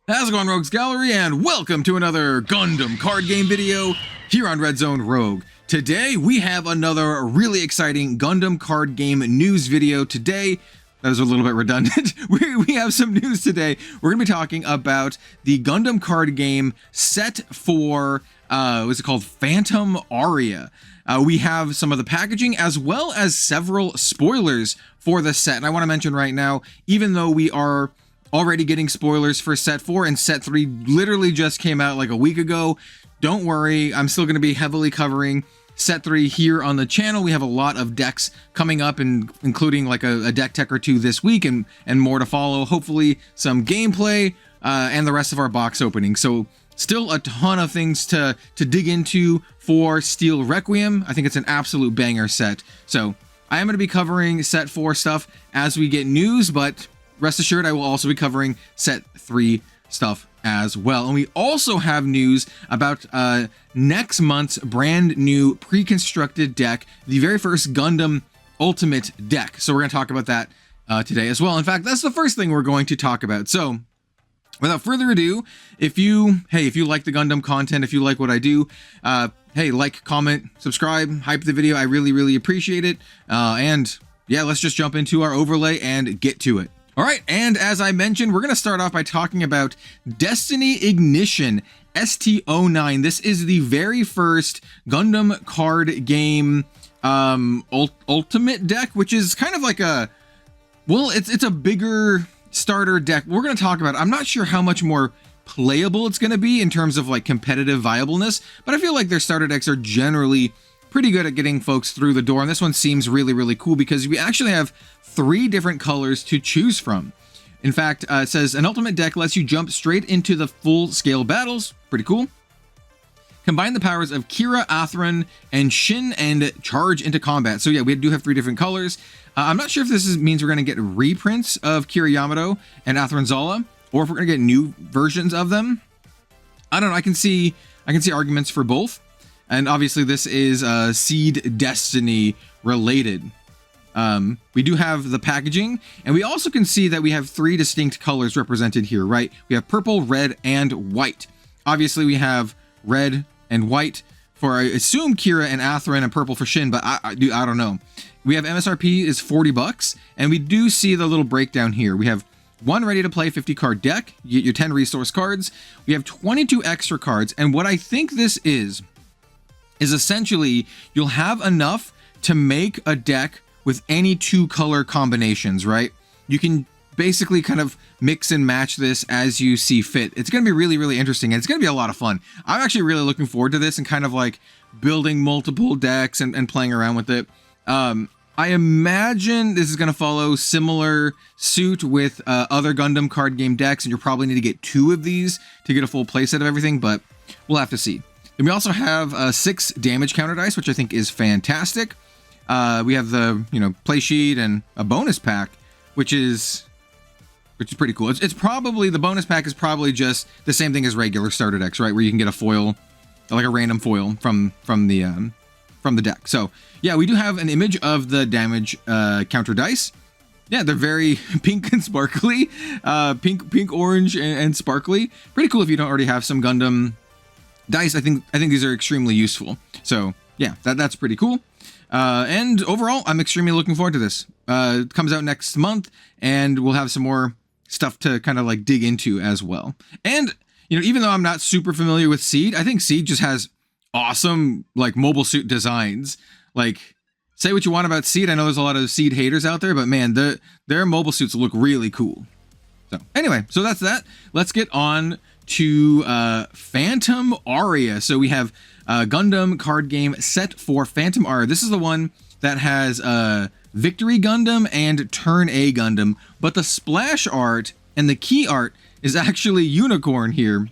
How's it going, Rogues Gallery, and welcome to another Gundam card game video here on Red Zone Rogue. Today we have another really exciting Gundam card game news video. Today, that was a little bit redundant, we have some news today. We're going to be talking about the Gundam card game set for, what's it called, Phantom Aria. We have some of the packaging as well as several spoilers for the set. And I want to mention right now, even though we are already getting spoilers for set 4 and set 3 literally just came out like a week ago, don't worry, I'm still going to be heavily covering set 3 here on the channel. We have a lot of decks coming up, and including like a deck tech or two this week and more to follow, hopefully some gameplay and the rest of our box opening. So still a ton of things to dig into for Steel Requiem. I think it's an absolute banger set. So I am going to be covering set 4 stuff as we get news, but rest assured, I will also be covering set 3 stuff as well. And we also have news about next month's brand new pre-constructed deck, the very first Gundam Ultimate deck. So we're going to talk about that today as well. In fact, that's the first thing we're going to talk about. So without further ado, if you like the Gundam content, if you like what I do, hey, like, comment, subscribe, hype the video. I really appreciate it. And yeah, let's just jump into our overlay and get to it. All right, and as I mentioned, we're going to start off by talking about Destiny Ignition ST09. This is the very first Gundam card game ultimate deck, which is kind of like a, well, it's a bigger starter deck. We're going to talk about it. I'm not sure how much more playable it's going to be in terms of like competitive viableness, but I feel like their starter decks are generally pretty good at getting folks through the door, and this one seems really cool because we actually have 3 different colors to choose from. In fact, it says an ultimate deck lets you jump straight into the full-scale battles. Pretty cool. Combine the powers of Kira, Atheron, and Shin and charge into combat. So yeah, we do have 3 different colors. I'm not sure if this means we're going to get reprints of Kira Yamato and Atheron Zala, or if we're going to get new versions of them. I don't know. I can see arguments for both. And obviously this is Seed Destiny related. We do have the packaging, and we also can see that we have 3 distinct colors represented here, right? We have purple, red, and white. Obviously we have red and white for, I assume, Kira and Atheron, and purple for Shin, but I don't know. We have MSRP is 40 bucks, and we do see the little breakdown here. We have 1 ready to play 50 card deck, you get your 10 resource cards. We have 22 extra cards, and what I think this is essentially you'll have enough to make a deck with any 2 color combinations, right? You can basically kind of mix and match this as you see fit. It's going to be really interesting, and it's going to be a lot of fun. I'm actually really looking forward to this and kind of like building multiple decks and playing around with it. I imagine this is going to follow similar suit with other Gundam card game decks, and you'll probably need to get 2 of these to get a full playset of everything, but we'll have to see. And we also have 6 damage counter dice, which I think is fantastic. We have the play sheet and a bonus pack, which is pretty cool. It's probably, the bonus pack is probably just the same thing as regular starter decks, right? Where you can get a foil, like a random foil from the deck. So yeah, we do have an image of the damage counter dice. Yeah, they're very pink and sparkly, pink, orange, and sparkly. Pretty cool if you don't already have some Gundam dice. I think these are extremely useful. So yeah, that's pretty cool. And overall, I'm extremely looking forward to this. It comes out next month, and we'll have some more stuff to kind of like dig into as well. And even though I'm not super familiar with Seed, I think Seed just has awesome like mobile suit designs. Like, say what you want about Seed, I know there's a lot of Seed haters out there, but man, their mobile suits look really cool. So anyway, so that's that. Let's get on to Phantom Aria. So we have Gundam card game set for Phantom Aria. This is the one that has Victory Gundam and Turn A Gundam, but the splash art and the key art is actually Unicorn here,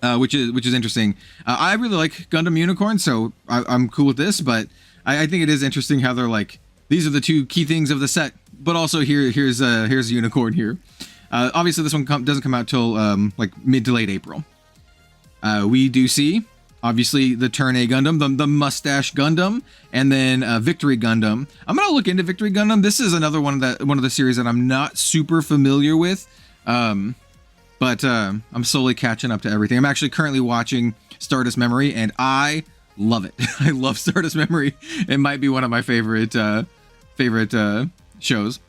which is interesting. I really like Gundam Unicorn, so I'm cool with this, but I think it is interesting how they're like, these are the 2 key things of the set, but also here's Unicorn here. Obviously this one doesn't come out till like mid to late April. We do see obviously the Turn A Gundam, the Mustache Gundam, and then Victory Gundam. I'm gonna look into Victory Gundam. This is another one of the series that I'm not super familiar with. but I'm slowly catching up to everything. I'm actually currently watching Stardust Memory, and I love it. I love Stardust Memory. It might be one of my favorite shows.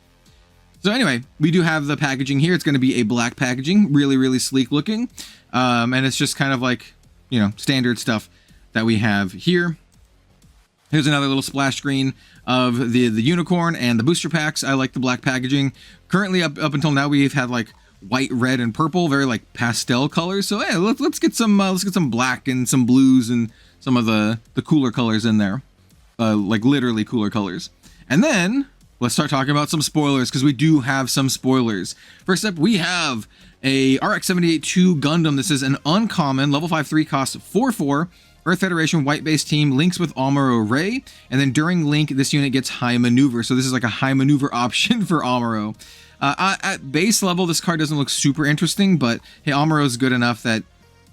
So anyway, we do have the packaging here. It's going to be a black packaging, really, really sleek looking. And it's just kind of like, you know, standard stuff that we have here. Here's another little splash screen of the unicorn and the booster packs. I like the black packaging. Currently, up until now, we've had like white, red, and purple, very like pastel colors. So yeah, let's get some black and some blues and some of the cooler colors in there, like literally cooler colors. And then let's start talking about some spoilers, because we do have some spoilers. First up, we have a RX-78-2 Gundam. This is an uncommon, level 5 3 cost 4/4. Earth Federation white base team links with Amuro Ray, and then during link, this unit gets high maneuver. So this is like a high maneuver option for Amuro. At base level, this card doesn't look super interesting, but hey, Amuro is good enough that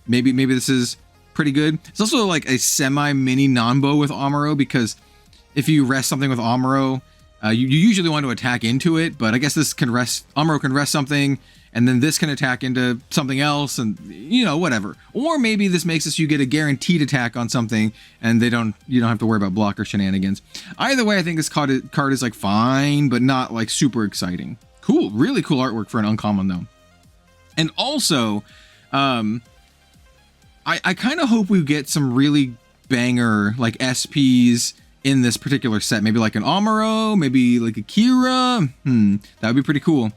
maybe this is pretty good. It's also like a semi-mini Nanbo with Amuro, because if you rest something with Amuro, you usually want to attack into it, but I guess this can rest, Amuro can rest something, and then this can attack into something else, and you know, whatever. Or maybe this makes it so you get a guaranteed attack on something, and you don't have to worry about block or shenanigans. Either way, I think this card is like fine, but not like super exciting. Cool, really cool artwork for an uncommon though. And also, I kind of hope we get some really banger like SPs in this particular set. Maybe like an Amuro, maybe like a Kira. That would be pretty cool.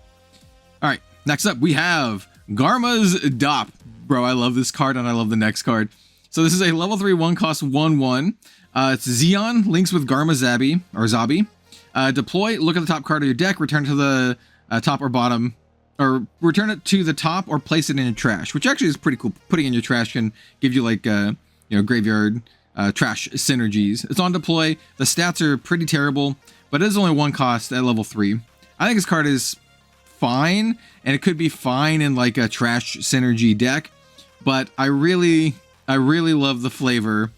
All right, next up we have Garma's Dop. Bro, I love this card and I love the next card. So this is a level 3 1 cost 1/1. It's Zeon, links with Garma Zabi. Deploy, look at the top card of your deck, return to the top or bottom, or return it to the top or place it in your trash, which actually is pretty cool. Putting it in your trash can give you like graveyard trash synergies. It's on deploy. The stats are pretty terrible, but it is only 1 cost at level 3. I think this card is fine, and it could be fine in like a trash synergy deck, but I really love the flavor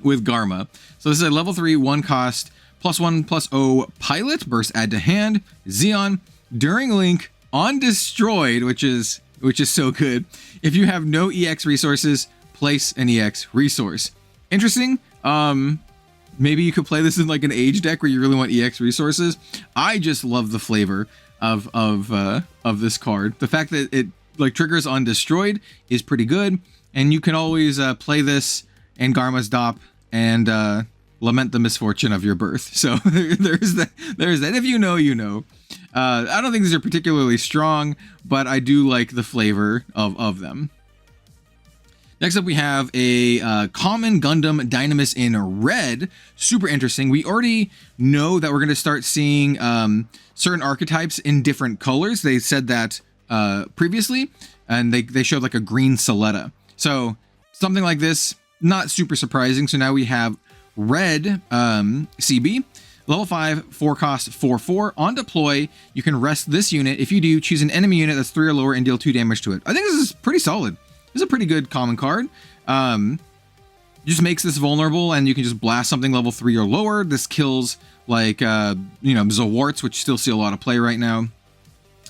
with Garma. So this is a level 3 1 cost +1/+0 pilot, burst add to hand, Zeon, during link, on destroyed, which is so good. If you have no EX resources, place an EX resource. Interesting. Maybe you could play this in like an age deck where you really want EX resources. I just love the flavor of this card. The fact that it like triggers on destroyed is pretty good, and you can always play this in Garma's Dop and lament the misfortune of your birth. So there's that. If you know, you know. I don't think these are particularly strong, but I do like the flavor of them. Next up, we have a common Gundam Dynamis in red. Super interesting. We already know that we're going to start seeing certain archetypes in different colors. They said that previously, and they showed like a green Soletta. So something like this, not super surprising. So now we have red CB, level 5, 4 cost 4/4. On deploy, you can rest this unit. If you do, choose an enemy unit that's 3 or lower and deal 2 damage to it. I think this is pretty solid. This is a pretty good common card. Just makes this vulnerable, and you can just blast something level 3 or lower. This kills like Zawarts, which still see a lot of play right now.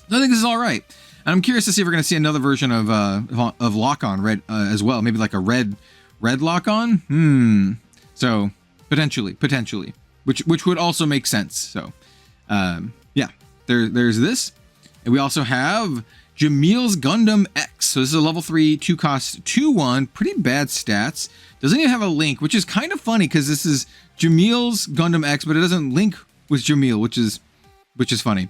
So I think this is all right. And I'm curious to see if we're going to see another version of Lock-On red as well. Maybe like a red Lock-On. So potentially, which would also make sense. So yeah, there's this, and we also have Jamil's Gundam X. So this is a level 3 2 cost 2/1. Pretty bad stats. Doesn't even have a link, which is kind of funny because this is Jamil's Gundam X, but it doesn't link with Jamil, which is funny.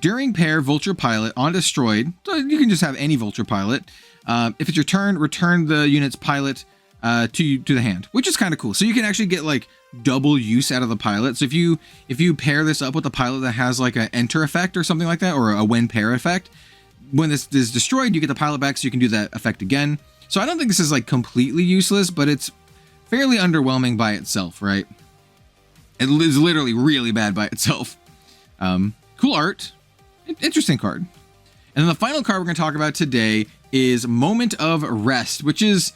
During pair, Vulture Pilot on destroyed. So you can just have any Vulture Pilot. If it's your turn, return the unit's pilot to the hand, which is kind of cool. So you can actually get like double use out of the pilot. So if you pair this up with a pilot that has like an enter effect or something like that, or a when pair effect, when this is destroyed, you get the pilot back, so you can do that effect again. So I don't think this is like completely useless, but it's fairly underwhelming by itself, right? It is literally really bad by itself. Cool art, interesting card. And then the final card we're going to talk about today is Moment of Rest, which is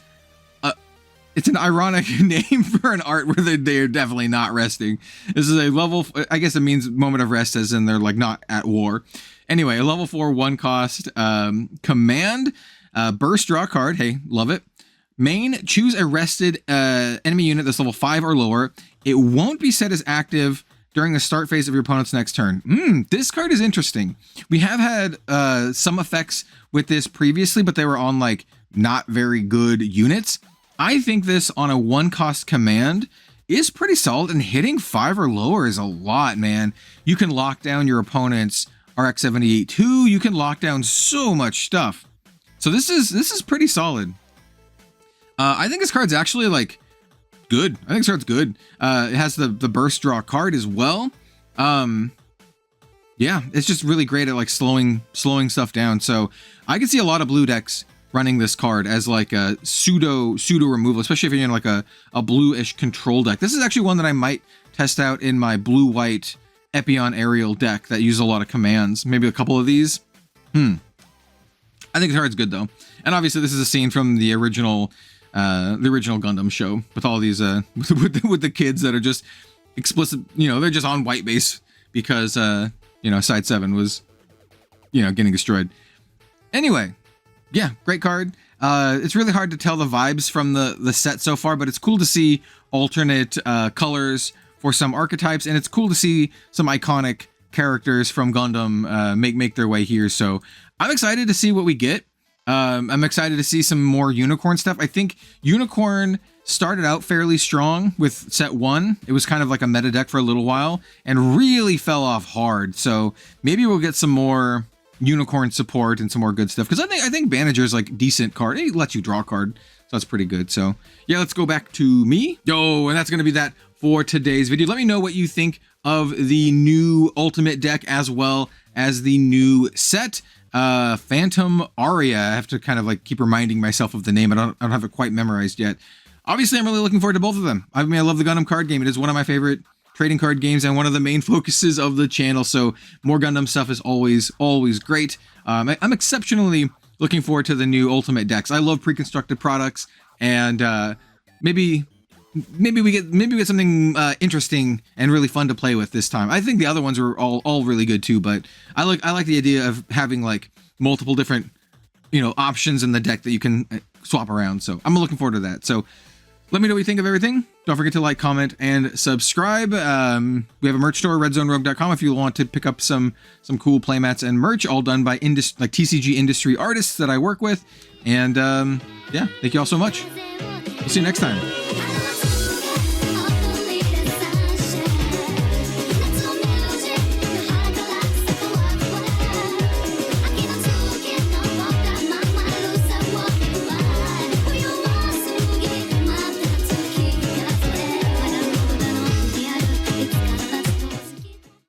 it's an ironic name for an art where they're definitely not resting. This is a level, I guess it means moment of rest as in they're like not at war. Anyway, a level 4 1 cost command, burst, draw a card. Hey, love it. Main, choose a rested enemy unit that's level 5 or lower. It won't be set as active during the start phase of your opponent's next turn. This card is interesting. We have had some effects with this previously, but they were on like not very good units. I think this on a 1 cost command is pretty solid, and hitting 5 or lower is a lot, man. You can lock down your opponent's RX-78 too. You can lock down so much stuff. So this is pretty solid. I think this card's actually like good. I think this card's good. It has the burst draw card as well. Yeah, it's just really great at like slowing stuff down. So I can see a lot of blue decks running this card as like a pseudo removal, especially if you're in like a bluish control deck. This is actually one that I might test out in my blue-white Epion Aerial deck that uses a lot of commands. Maybe a couple of these. I think the card's good though. And obviously this is a scene from the original Gundam show with all these with the kids that are just explicit, you know, they're just on white base because you know, side 7 was, you know, getting destroyed. Anyway, yeah, great card. It's really hard to tell the vibes from the set so far, but it's cool to see alternate colors for some archetypes, and it's cool to see some iconic characters from Gundam make their way here. So I'm excited to see what we get. I'm excited to see some more Unicorn stuff. I think Unicorn started out fairly strong with set 1. It was kind of like a meta deck for a little while and really fell off hard. So maybe we'll get some more Unicorn support and some more good stuff, because I think Bandager's like decent card. It lets you draw a card, so that's pretty good. So yeah, let's go back to me. And that's gonna be that for today's video. Let me know what you think of the new Ultimate deck as well as the new set. Phantom Aria. I have to kind of like keep reminding myself of the name. I don't have it quite memorized yet. Obviously, I'm really looking forward to both of them. I mean, I love the Gundam card game. It is one of my favorite trading card games and one of the main focuses of the channel. So more Gundam stuff is always great. I'm exceptionally looking forward to the new Ultimate decks. I love pre-constructed products, and maybe we get something interesting and really fun to play with this time. I think the other ones were all really good too, but I like the idea of having like multiple different, you know, options in the deck that you can swap around. So I'm looking forward to that. So let me know what you think of everything. Don't forget to like, comment, and subscribe. We have a merch store, redzonerogue.com, if you want to pick up some cool playmats and merch, all done by TCG industry artists that I work with. And yeah, thank you all so much. We'll see you next time.